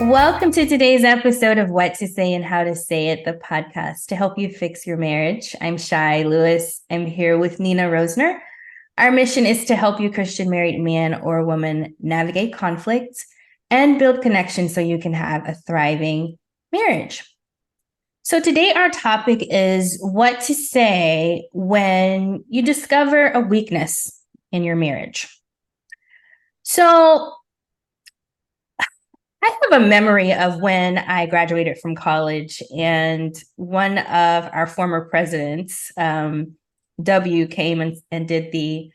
Welcome to today's episode of What to Say and How to Say It, the podcast to help you fix your marriage. I'm Shai Lewis. I'm here with Nina Rosner. Our mission is to help you, Christian married man or woman, navigate conflict and build connection so you can have a thriving marriage. So today our topic is what to say when you discover a weakness in your marriage. So I have a memory of when I graduated from college, and one of our former presidents, W, came and did the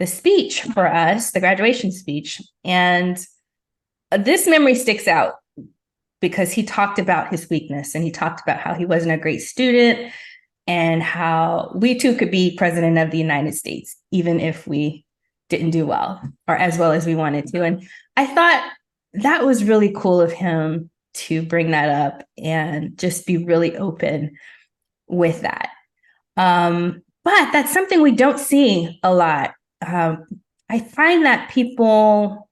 speech for us, the graduation speech. And this memory sticks out because he talked about his weakness, and he talked about how he wasn't a great student and how we too could be president of the United States, even if we didn't do well or as well as we wanted to. And I thought that was really cool of him to bring that up and just be really open with that. But that's something we don't see a lot. I find that people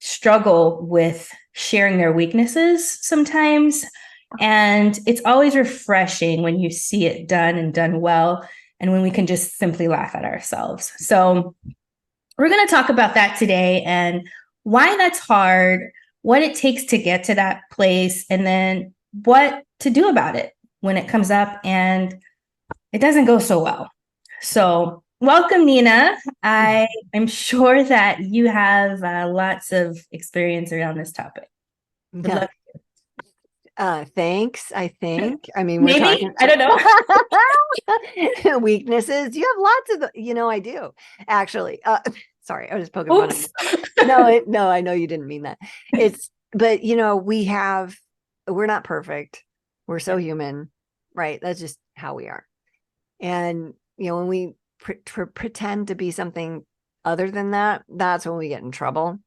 struggle with sharing their weaknesses sometimes. And it's always refreshing when you see it done and done well, and when we can just simply laugh at ourselves. So we're going to talk about that today and why that's hard, what it takes to get to that place, and then what to do about it when it comes up and it doesn't go so well. So welcome, Nina. I am sure that you have lots of experience around this topic. Good luck. Thanks. I think. I mean, we're talking. I don't know. Weaknesses. You have lots of. I do actually. Sorry, I was poking fun at myself. No, I know you didn't mean that. But we're not perfect. We're so human, right? That's just how we are. And when we pretend to be something other than that, that's when we get in trouble.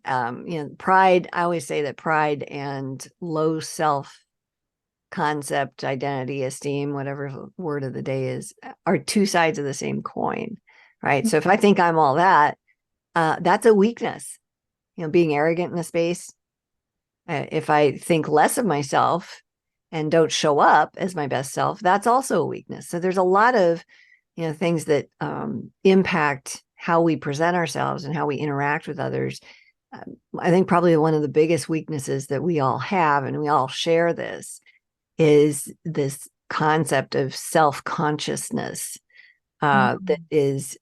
Pride, I always say that pride and low self concept, identity, esteem, whatever word of the day is, are two sides of the same coin, right? So if I think I'm all that, that's a weakness, being arrogant in a space. If I think less of myself and don't show up as my best self, that's also a weakness. So there's a lot of, things that impact how we present ourselves and how we interact with others. I think probably one of the biggest weaknesses that we all have, and we all share this, is this concept of self-consciousness that is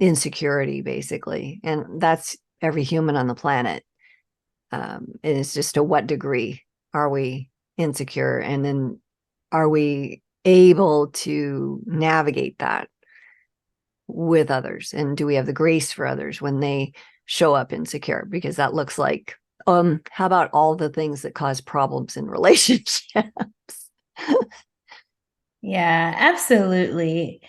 insecurity, basically. And that's every human on the planet. And it's just to what degree are we insecure? And then are we able to navigate that with others? And do we have the grace for others when they show up insecure? Because that looks like, how about all the things that cause problems in relationships? Yeah, absolutely.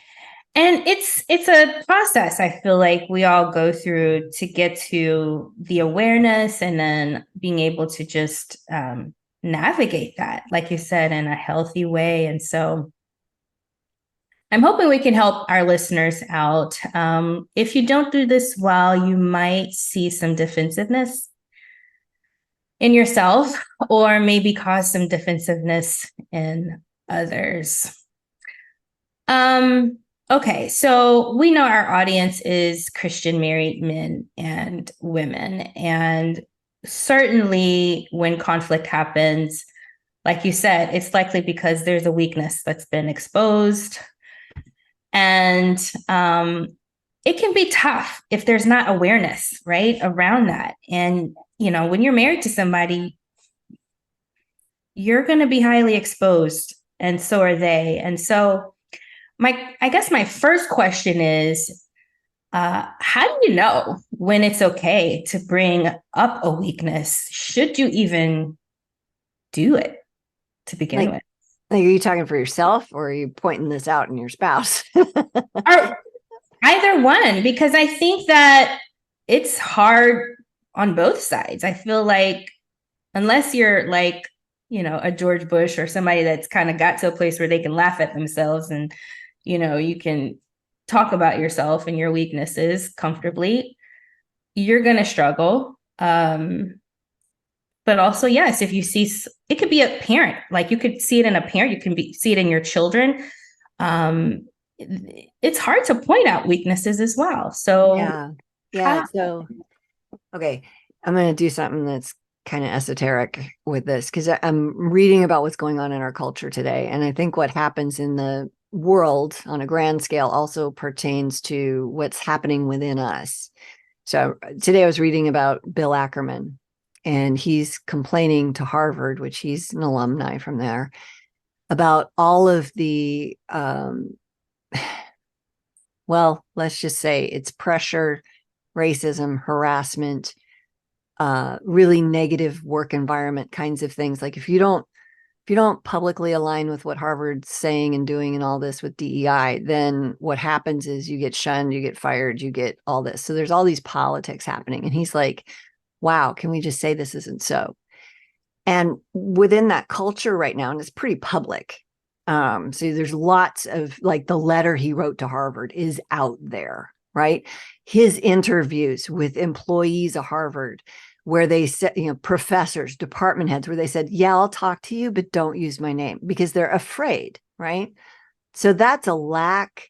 And it's a process I feel like we all go through to get to the awareness and then being able to just navigate that, like you said, in a healthy way. And so I'm hoping we can help our listeners out. If you don't do this well, you might see some defensiveness in yourself, or maybe cause some defensiveness in others. Okay, so we know our audience is Christian married men and women, and certainly when conflict happens, like you said, it's likely because there's a weakness that's been exposed. And it can be tough if there's not awareness, right, around that. And, when you're married to somebody, you're going to be highly exposed, and so are they. And so I guess my first question is, how do you know when it's okay to bring up a weakness? Should you even do it to begin with? Like, are you talking for yourself, or are you pointing this out in your spouse? Or either one, because I think that it's hard on both sides. I feel like unless you're like, a George Bush or somebody that's kind of got to a place where they can laugh at themselves and, you can talk about yourself and your weaknesses comfortably, you're going to struggle. but also, yes, if you see, it could be a parent, like you could see it in a parent, you can see it in your children. um it's hard to point out weaknesses as well. So Yeah. Yeah. how So, okay, I'm going to do something that's kind of esoteric with this because I'm reading about what's going on in our culture today. And I think what happens in the world on a grand scale also pertains to what's happening within us. So today I was reading about Bill Ackerman, and he's complaining to Harvard, which he's an alumni from there, about all of the, well, let's just say it's pressure, racism, harassment, really negative work environment kinds of things. Like if you don't publicly align with what Harvard's saying and doing and all this with DEI, then what happens is you get shunned, you get fired, you get all this. So there's all these politics happening. And he's like, wow, can we just say this isn't so? And within that culture right now, and it's pretty public. So there's lots of, like, the letter he wrote to Harvard is out there, right? His interviews with employees of Harvard, where they said, professors, department heads, where they said, yeah, I'll talk to you, but don't use my name, because they're afraid, right? So that's a lack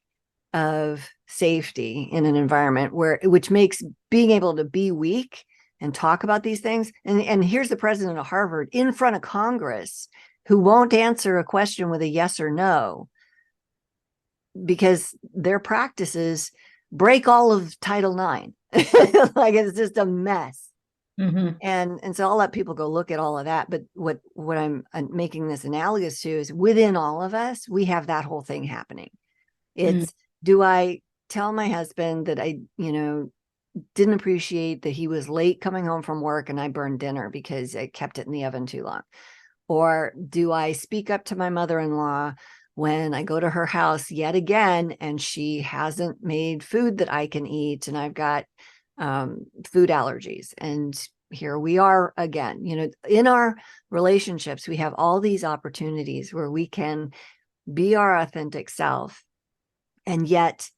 of safety in an environment which makes being able to be weak and talk about these things. And here's the president of Harvard in front of Congress who won't answer a question with a yes or no because their practices break all of Title IX. Like, it's just a mess. Mhm. And so I'll let people go look at all of that. But what I'm making this analogous to is within all of us, we have that whole thing happening. It's, do I tell my husband that I, didn't appreciate that he was late coming home from work and I burned dinner because I kept it in the oven too long? Or do I speak up to my mother-in-law when I go to her house yet again and she hasn't made food that I can eat and I've got food allergies? And here we are again. In our relationships, we have all these opportunities where we can be our authentic self, and yet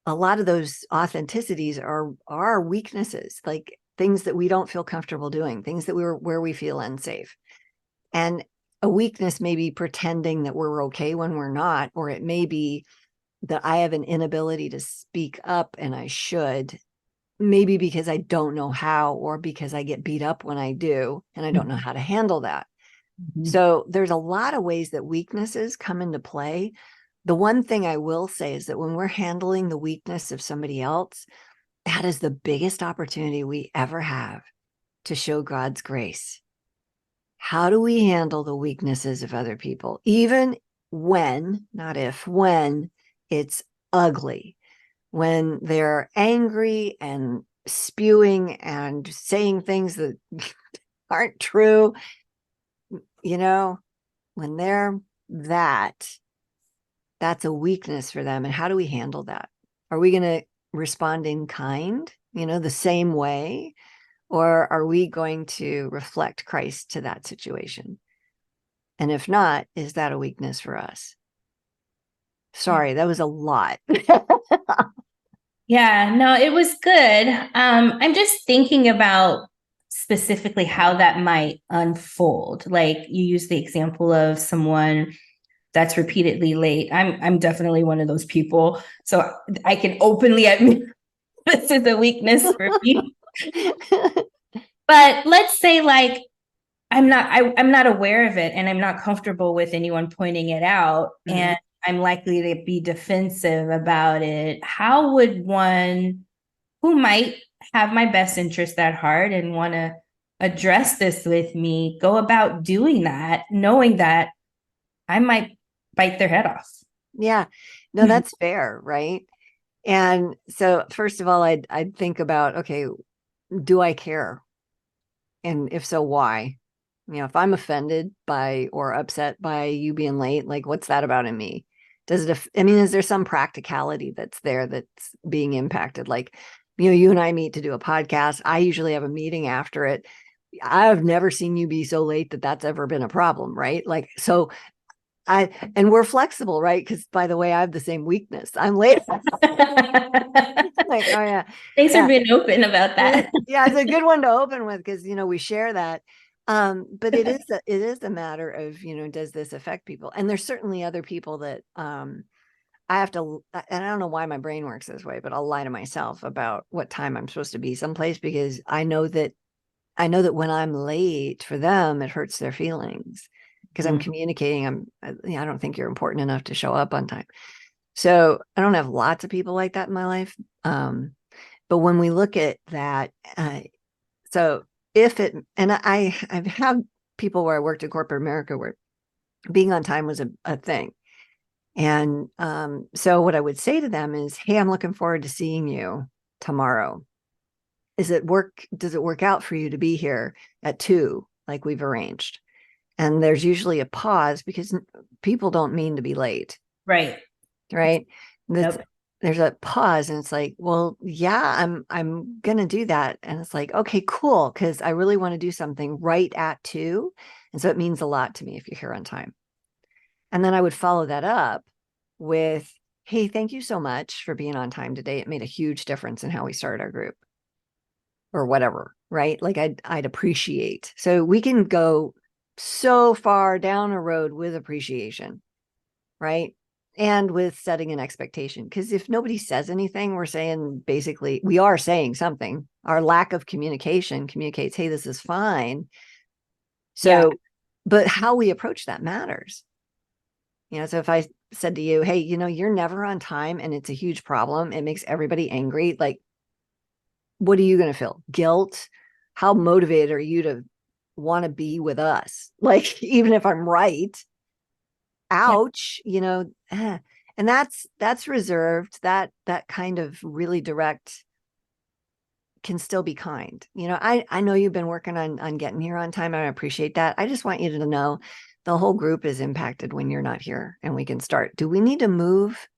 a lot of those authenticities are weaknesses, like things that we don't feel comfortable doing, things that where we feel unsafe. And a weakness may be pretending that we're okay when we're not, or it may be that I have an inability to speak up and I should, maybe because I don't know how, or because I get beat up when I do and I don't know how to handle that. Mhm. So there's a lot of ways that weaknesses come into play. The one thing I will say is that when we're handling the weakness of somebody else, that is the biggest opportunity we ever have to show God's grace. How do we handle the weaknesses of other people, even when, not if, when it's ugly, when they're angry and spewing and saying things that aren't true, when they're that's a weakness for them. And how do we handle that? Are we going to respond in kind, the same way? Or are we going to reflect Christ to that situation? And if not, is that a weakness for us? Sorry, that was a lot. Yeah, no, it was good. I'm just thinking about specifically how that might unfold. Like you use the example of someone that's repeatedly late. I'm definitely one of those people. So I can openly admit this is a weakness for me. But let's say like I'm not aware of it and I'm not comfortable with anyone pointing it out, and I'm likely to be defensive about it. How would one who might have my best interest at heart and want to address this with me go about doing that, knowing that I might bite their head off? Yeah, no, that's fair, right? And so, first of all, I'd think about, okay, do I care? And if so, why? If I'm offended by or upset by you being late, like, what's that about in me? Is there some practicality that's there that's being impacted? Like, you and I meet to do a podcast. I usually have a meeting after it. I've never seen you be so late that that's ever been a problem, right? Like, so and we're flexible, right? Because by the way, I have the same weakness. I'm late. Like, oh yeah. Thanks for Yeah. being open about that. Yeah, it's a good one to open with because we share that. But it is a matter of, does this affect people? And there's certainly other people that I have to, and I don't know why my brain works this way, but I'll lie to myself about what time I'm supposed to be someplace because I know that when I'm late for them, it hurts their feelings because I'm communicating. I don't think you're important enough to show up on time. So I don't have lots of people like that in my life. But when we look at that, so if it, and I've had people where I worked in corporate America where being on time was a thing. And so what I would say to them is, hey, I'm looking forward to seeing you tomorrow. Does it work out for you to be here at 2 like we've arranged? And there's usually a pause because people don't mean to be late. Right. Right. Nope. There's a pause and it's like, well, yeah, I'm gonna do that. And it's like, okay, cool, because I really want to do something right at 2. And so it means a lot to me if you're here on time. And then I would follow that up with, hey, thank you so much for being on time today. It made a huge difference in how we started our group or whatever, right? Like I'd appreciate. So we can go so far down a road with appreciation, right? And with setting an expectation. Because if nobody says anything, we are saying something. Our lack of communication communicates, hey, this is fine. Yeah. So, but how we approach that matters. So if I said to you, hey, you're never on time and it's a huge problem, it makes everybody angry. Like, what are you going to feel? Guilt? How motivated are you to want to be with us? Like, even if I'm right, Yeah. ouch, and that's reserved. That kind of really direct can still be kind. I know you've been working on getting here on time. I appreciate that. I just want you to know the whole group is impacted when you're not here and we can start. Do we need to move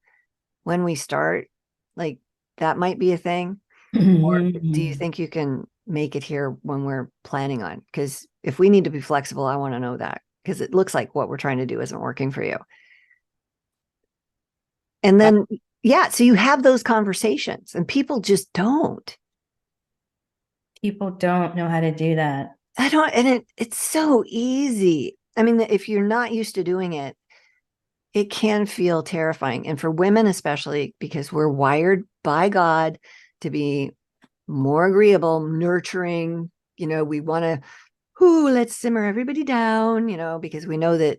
when we start? Like, that might be a thing. Or do you think you can make it here when we're planning on? Because if we need to be flexible, I want to know that because it looks like what we're trying to do isn't working for you. And then, yeah, so you have those conversations and people just don't. People don't know how to do that. I don't, and it's so easy. I mean, if you're not used to doing it, it can feel terrifying. And for women, especially, because we're wired by God to be more agreeable, nurturing, we want to, let's simmer everybody down, because we know that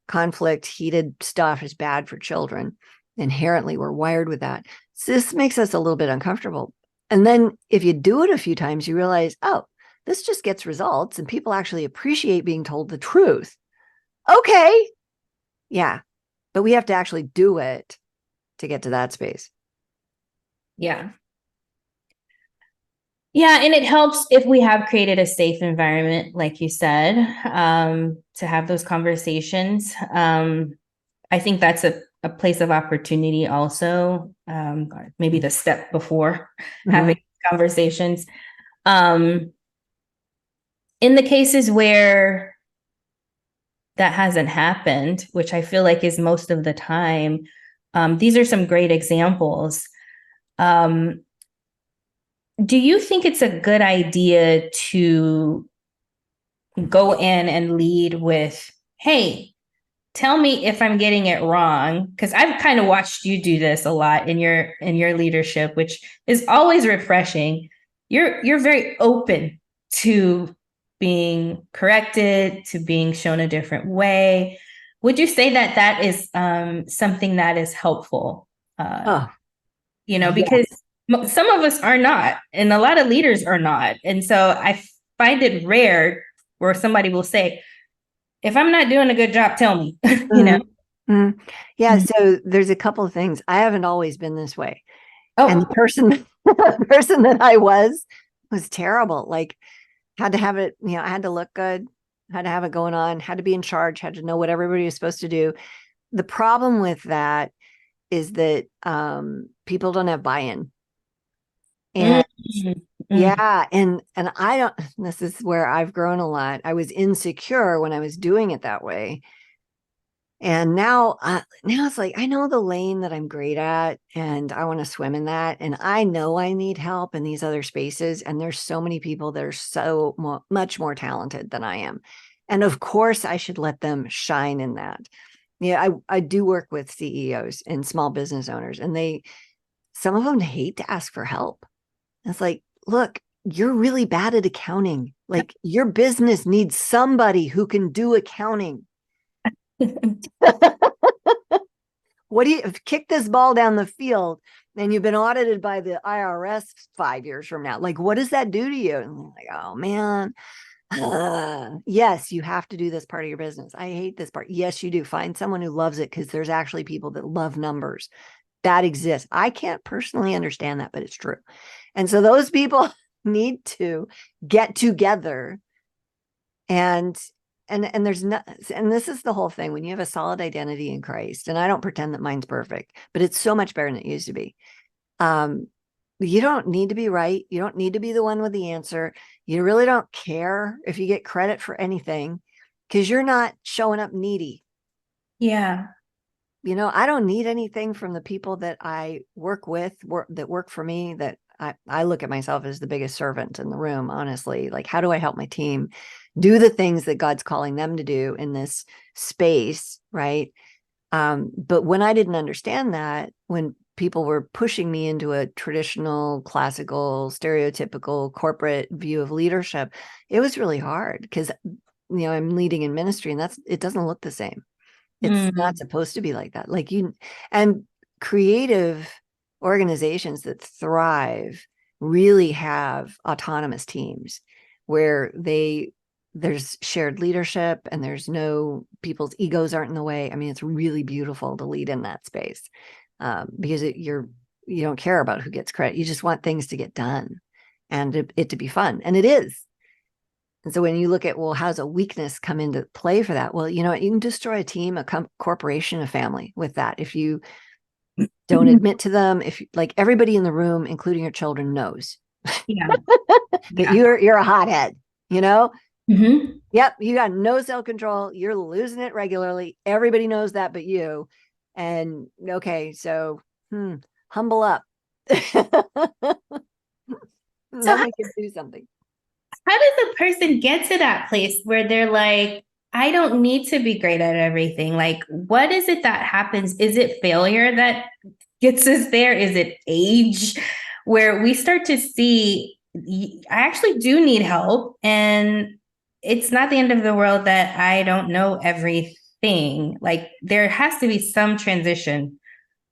conflict, heated stuff is bad for children. Inherently, we're wired with that. So this makes us a little bit uncomfortable. And then if you do it a few times, you realize, oh, this just gets results and people actually appreciate being told the truth. Okay. Yeah. But we have to actually do it to get to that space. Yeah. Yeah, and it helps if we have created a safe environment, like you said, to have those conversations. I think that's a place of opportunity also, maybe the step before having conversations. In the cases where that hasn't happened, which I feel like is most of the time, these are some great examples. Do you think it's a good idea to go in and lead with, hey, tell me if I'm getting it wrong? Because I've kind of watched you do this a lot in your leadership, which is always refreshing. You're very open to being corrected, to being shown a different way. Would you say that that is something that is helpful? Oh, yeah. Because some of us are not, and a lot of leaders are not. And so I find it rare where somebody will say, if I'm not doing a good job, tell me, you know? Mm-hmm. Yeah. So there's a couple of things. I haven't always been this way. And the Oh, person that I was terrible. Like, had to have it, I had to look good, had to have it going on, had to be in charge, had to know what everybody was supposed to do. The problem with that is that people don't have buy-in. And yeah, and I don't, this is where I've grown a lot. I was insecure when I was doing it that way. And now it's like I know the lane that I'm great at, and I want to swim in that. And I know I need help in these other spaces. And there's so many people that are much more talented than I am. And of course, I should let them shine in that. Yeah, I do work with CEOs and small business owners, and some of them hate to ask for help. It's like, look, you're really bad at accounting. Like your business needs somebody who can do accounting. What do you kick this ball down the field and you've been audited by the IRS 5 years from now? Like, what does that do to you? And I'm like, oh man, yes, you have to do this part of your business. I hate this part. Yes, you do. Find someone who loves it, because there's actually people that love numbers that exists. I can't personally understand that, but it's true. And so those people need to get together and there's not, and this is the whole thing. When you have a solid identity in Christ, and I don't pretend that mine's perfect, but it's so much better than it used to be. um you don't need to be right. You don't need to be the one with the answer. You really don't care if you get credit for anything, because you're not showing up needy. Yeah. I don't need anything from the people that I work with, that work for me, that I look at myself as the biggest servant in the room, honestly. Like, how do I help my team do the things that God's calling them to do in this space, right? But when I didn't understand that, when people were pushing me into a traditional, classical, stereotypical corporate view of leadership, it was really hard, because I'm leading in ministry, and it doesn't look the same. It's not supposed to be like that. And creative organizations that thrive really have autonomous teams where there's shared leadership, and there's no, people's egos aren't in the way. I mean, it's really beautiful to lead in that space, because you don't care about who gets credit. You just want things to get done and it to be fun, and it is. And so when you look at, well, how's a weakness come into play for that? Well, you can destroy a team, a corporation, a family with that. If you don't admit to them, if like everybody in the room, including your children, knows Yeah. that Yeah. you're a hothead, you know? Hmm. Yep, you got no self-control. You're losing it regularly. Everybody knows that but you. And okay, so humble up. So Then we can do something. how does a person get to that place where they're like, I don't need to be great at everything? Like, what is it that happens? Is it failure that gets us there? Is it age where we start to see, I actually do need help, and it's not the end of the world that I don't know everything? Like, there has to be some transition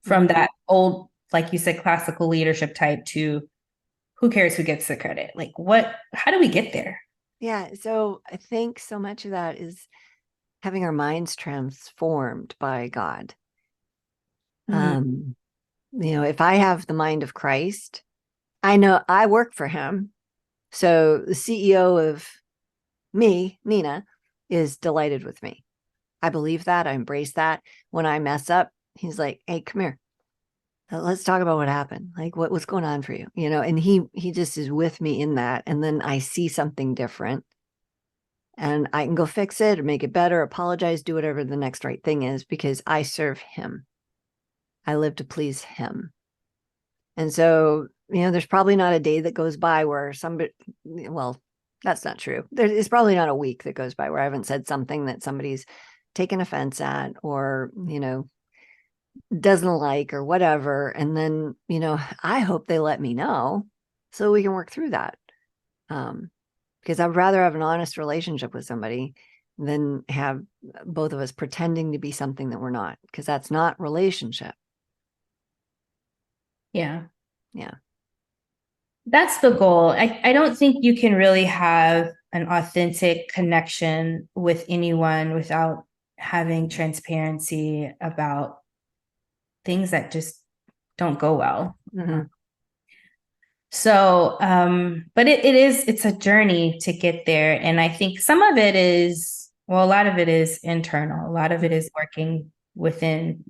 from Mhm. that old, like you said, classical leadership type to who cares who gets the credit? Like, how do we get there? Yeah, so I think so much of that is having our minds transformed by God. Mm. Um, if I have the mind of Christ, I know I work for him. So the CEO of me, Nina, is delighted with me. I believe that. I embrace that. When I mess up, he's like, hey, come here. Let's talk about what happened. Like what's going on for you? And he just is with me in that. And then I see something different, and I can go fix it or make it better, apologize, do whatever the next right thing is, because I serve him. I live to please him. And so, there's probably not a day that goes by where somebody, well, that's not true. There is probably not a week that goes by where I haven't said something that somebody's taken offense at, or, doesn't like, or whatever. And then, I hope they let me know so we can work through that. Because I'd rather have an honest relationship with somebody than have both of us pretending to be something that we're not, because that's not relationship. Yeah. Yeah. That's the goal. I don't think you can really have an authentic connection with anyone without having transparency about things that just don't go well. Mm-hmm. But it's a journey to get there. And I think some of it is, well, a lot of it is internal. A lot of it is working within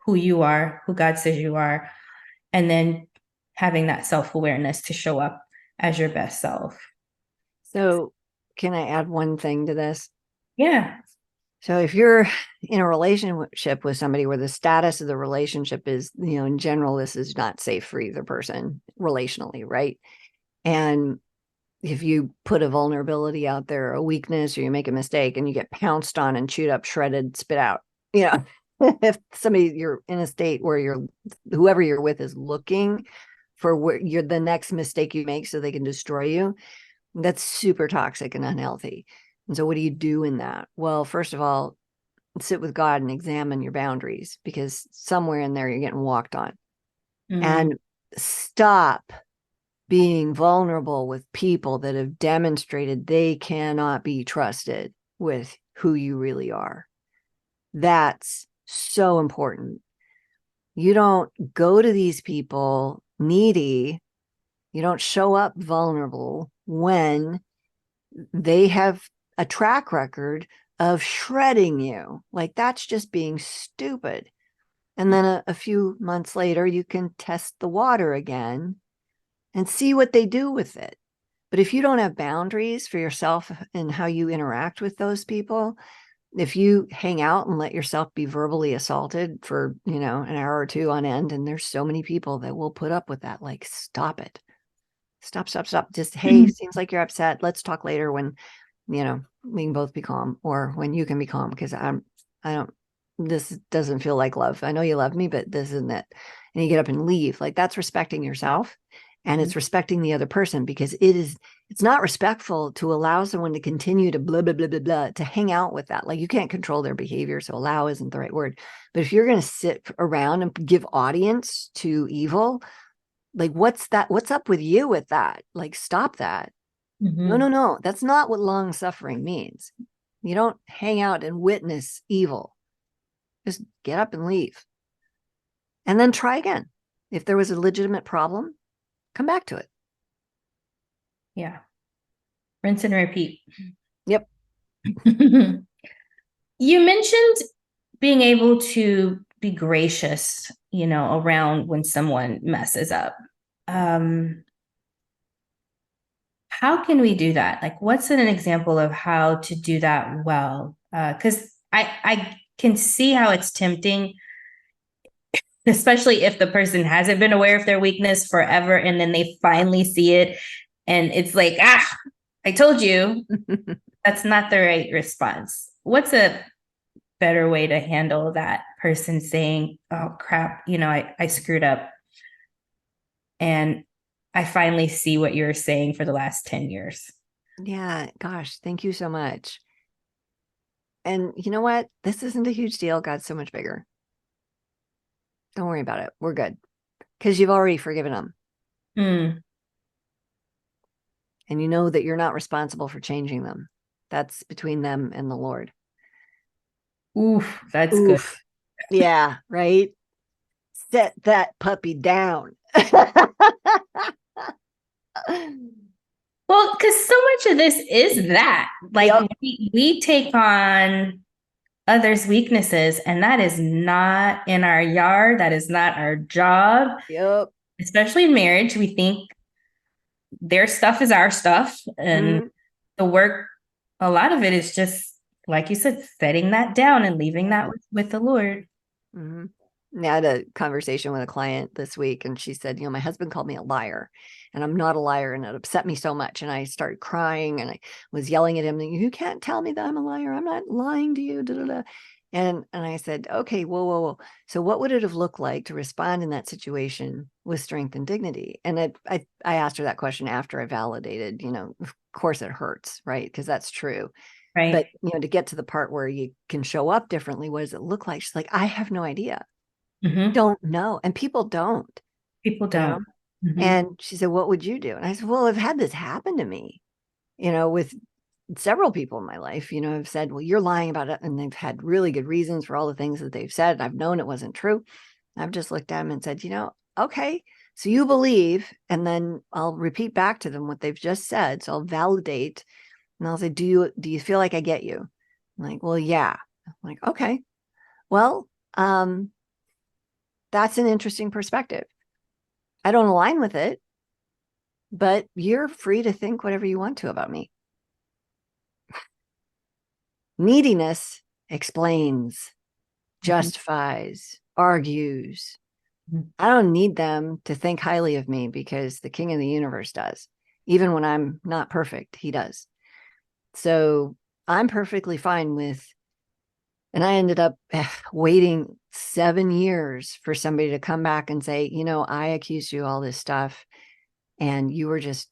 who you are, who God says you are, and then having that self-awareness to show up as your best self. So, can I add one thing to this? Yeah. So if you're in a relationship with somebody where the status of the relationship is, in general, this is not safe for either person relationally, right? And if you put a vulnerability out there, a weakness, or you make a mistake and you get pounced on and chewed up, shredded, spit out, if you're in a state where whoever you're with is looking for where you're the next mistake you make so they can destroy you, that's super toxic and unhealthy. And so what do you do in that? Well, first of all, sit with God and examine your boundaries, because somewhere in there you're getting walked on. Mm. And stop being vulnerable with people that have demonstrated they cannot be trusted with who you really are. That's so important. You don't go to these people needy. You don't show up vulnerable when they have a track record of shredding you. Like, that's just being stupid. And then a few months later, you can test the water again and see what they do with it. But if you don't have boundaries for yourself and how you interact with those people, if you hang out and let yourself be verbally assaulted for, an hour or two on end, and there's so many people that will put up with that, like, stop it. Stop. Just, hey, seems like you're upset. Let's talk later when, we can both be calm, or when you can be calm, because this doesn't feel like love. I know you love me, but this isn't it. And you get up and leave. Like, that's respecting yourself. And it's respecting the other person, because it's not respectful to allow someone to continue to blah, blah, blah, blah, blah, to hang out with that. Like, you can't control their behavior. So allow isn't the right word. But if you're going to sit around and give audience to evil, like, what's up with you with that? Like, stop that. Mm-hmm. No. That's not what long suffering means. You don't hang out and witness evil. Just get up and leave. And then try again. If there was a legitimate problem, come back to it. Yeah. Rinse and repeat. Yep. You mentioned being able to be gracious, around when someone messes up. How can we do that? Like, what's an example of how to do that well? Because I can see how it's tempting, especially if the person hasn't been aware of their weakness forever, and then they finally see it, and it's like, I told you. That's not the right response. What's a better way to handle that person saying, oh crap, I screwed up, and I finally see what you're saying for the last 10 years? Yeah, gosh, thank you so much. And you know what? This isn't a huge deal. God's so much bigger. Don't worry about it. We're good. Because you've already forgiven them. Mm. And you know that you're not responsible for changing them. That's between them and the Lord. Oof, that's good. Oof. Yeah, right? Set that puppy down. Well, because so much of this is that, like, Yep. we take on others' weaknesses, and that is not in our yard. That is not our job. Yep. Especially in marriage, we think their stuff is our stuff, and Mm-hmm. the work, a lot of it is just, like you said, setting that down and leaving Yeah. that with the Lord. Mm-hmm. I had a conversation with a client this week, and she said, my husband called me a liar, and I'm not a liar, and it upset me so much. And I started crying, and I was yelling at him, you can't tell me that I'm a liar. I'm not lying to you. Da, da, da. And I said, okay, whoa. So what would it have looked like to respond in that situation with strength and dignity? And I asked her that question after I validated, of course it hurts, right? Because that's true. Right. But, to get to the part where you can show up differently, what does it look like? She's like, I have no idea. Mm-hmm. Don't know. And people don't, People you know? don't. Mm-hmm. And she said, what would you do? And I said, well, I've had this happen to me, with several people in my life, have said, well, you're lying about it. And they've had really good reasons for all the things that they've said. I've known it wasn't true. I've just looked at them and said, okay, so you believe, and then I'll repeat back to them what they've just said. So I'll validate, and I'll say, do you feel like I get you? I'm like, well, yeah. I'm like, okay, well, that's an interesting perspective. I don't align with it, but you're free to think whatever you want to about me. Neediness explains, Mhm. justifies, argues. Mhm. I don't need them to think highly of me because the king of the universe does. Even when I'm not perfect, he does. So I'm perfectly fine with, and I ended up waiting 7 years for somebody to come back and say, I accused you of all this stuff and you were just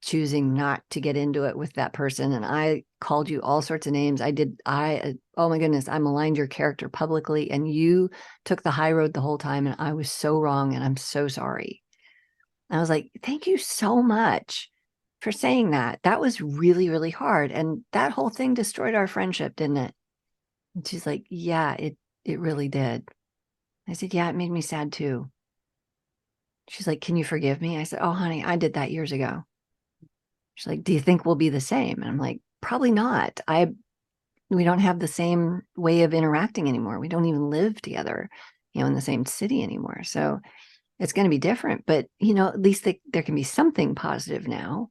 choosing not to get into it with that person. And I called you all sorts of names. Oh my goodness, I maligned your character publicly and you took the high road the whole time. And I was so wrong. And I'm so sorry. And I was like, thank you so much for saying that. That was really, really hard. And that whole thing destroyed our friendship, didn't it? And she's like, yeah, it really did. I said, yeah, it made me sad too. She's like, can you forgive me? I said, oh, honey, I did that years ago. She's like, do you think we'll be the same? And I'm like, probably not. We don't have the same way of interacting anymore. We don't even live together, in the same city anymore. So it's going to be different, but at least there can be something positive now.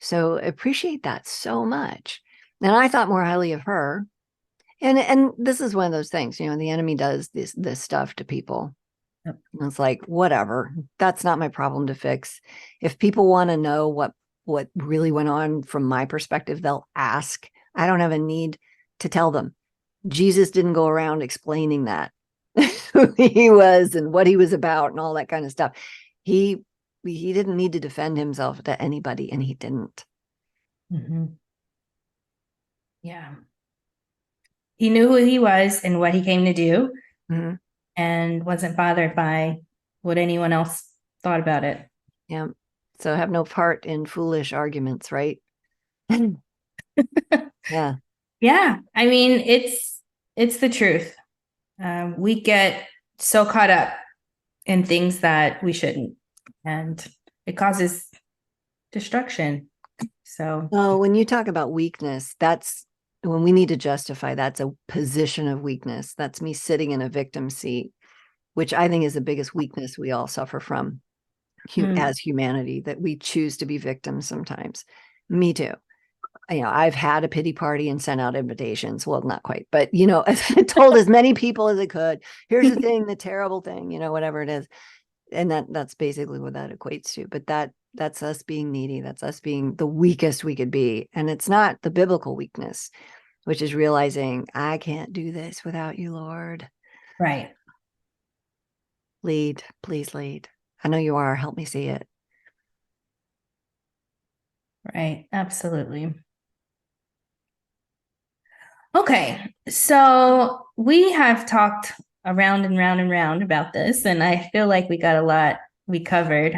So appreciate that so much. And I thought more highly of her. And this is one of those things, the enemy does this stuff to people. Yep. And it's like, whatever, that's not my problem to fix. If people want to know what really went on from my perspective, they'll ask. I don't have a need to tell them. Jesus didn't go around explaining that who he was and what he was about and all that kind of stuff. He didn't need to defend himself to anybody, and he didn't. Mhm. Yeah. He knew who he was and what he came to do Mhm. and wasn't bothered by what anyone else thought about it. Yeah. So have no part in foolish arguments, right? Yeah. Yeah. I mean, it's the truth. We get so caught up in things that we shouldn't, and it causes destruction. So, Oh, when you talk about weakness, that's when we need to justify that's a position of weakness. That's me sitting in a victim seat, which I think is the biggest weakness we all suffer from as humanity, that we choose to be victims sometimes. Me too. I've had a pity party and sent out invitations. Well, not quite, but told as many people as I could. Here's the thing, the terrible thing, whatever it is. And that's basically what that equates to. But that's us being needy. That's us being the weakest we could be. And it's not the biblical weakness, which is realizing I can't do this without you, Lord. right, Lead, please lead. I know you are. Help me see it. right, absolutely. Okay, so we have talked around and round and round about this, and I feel like we got a lot we covered.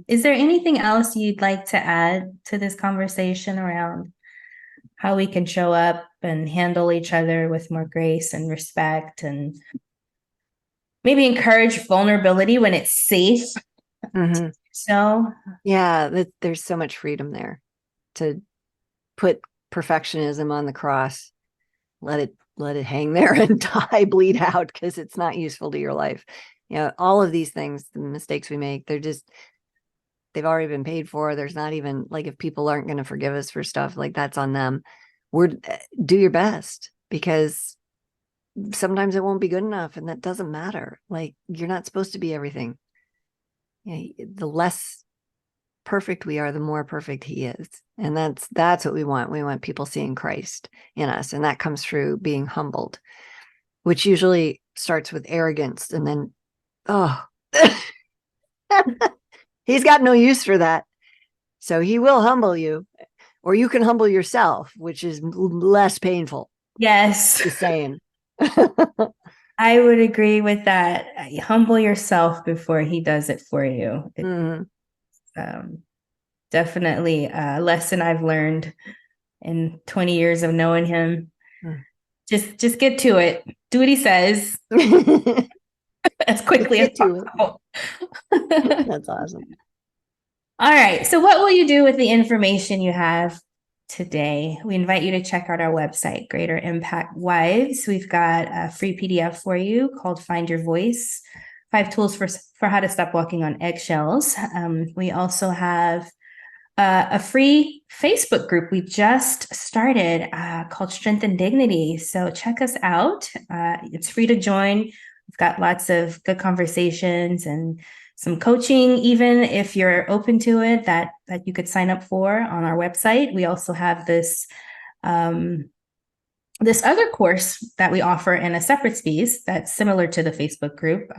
Is there anything else you'd like to add to this conversation around how we can show up and handle each other with more grace and respect, and maybe encourage vulnerability when it's safe? Mm-hmm. So, Yeah, there's so much freedom there to put perfectionism on the cross. Let it hang there and die, bleed out, because it's not useful to your life. All of these things, the mistakes we make, they've already been paid for. There's not even, like, if people aren't going to forgive us for stuff, like, that's on them. Do your best, because sometimes it won't be good enough, and that doesn't matter. Like, you're not supposed to be everything. The less perfect we are, the more perfect he is. And that's what we want. We want people seeing Christ in us. And that comes through being humbled, which usually starts with arrogance. And then, oh, he's got no use for that. So he will humble you, or you can humble yourself, which is less painful. yes, The same. I would agree with that. Humble yourself before he does it for you. Mhm. Um, Definitely a lesson I've learned in 20 years of knowing him. Just get to it. Do what he says as Just quickly as get to it. possible. That's awesome. All right. So, what will you do with the information you have today? We invite you to check out our website, Greater Impact Wives. We've got a free PDF for you called Find Your Voice, 5 tools for how to stop walking on eggshells. We also have a free Facebook group we just started called Strength and Dignity. So check us out. It's free to join. We've got lots of good conversations and some coaching, even if you're open to it, that you could sign up for on our website. We also have this this other course that we offer in a separate space that's similar to the Facebook group.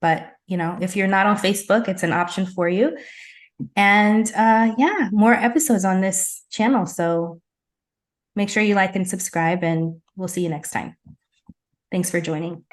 But if you're not on Facebook, it's an option for you. And yeah, more episodes on this channel. So make sure you like and subscribe, and we'll see you next time. Thanks for joining.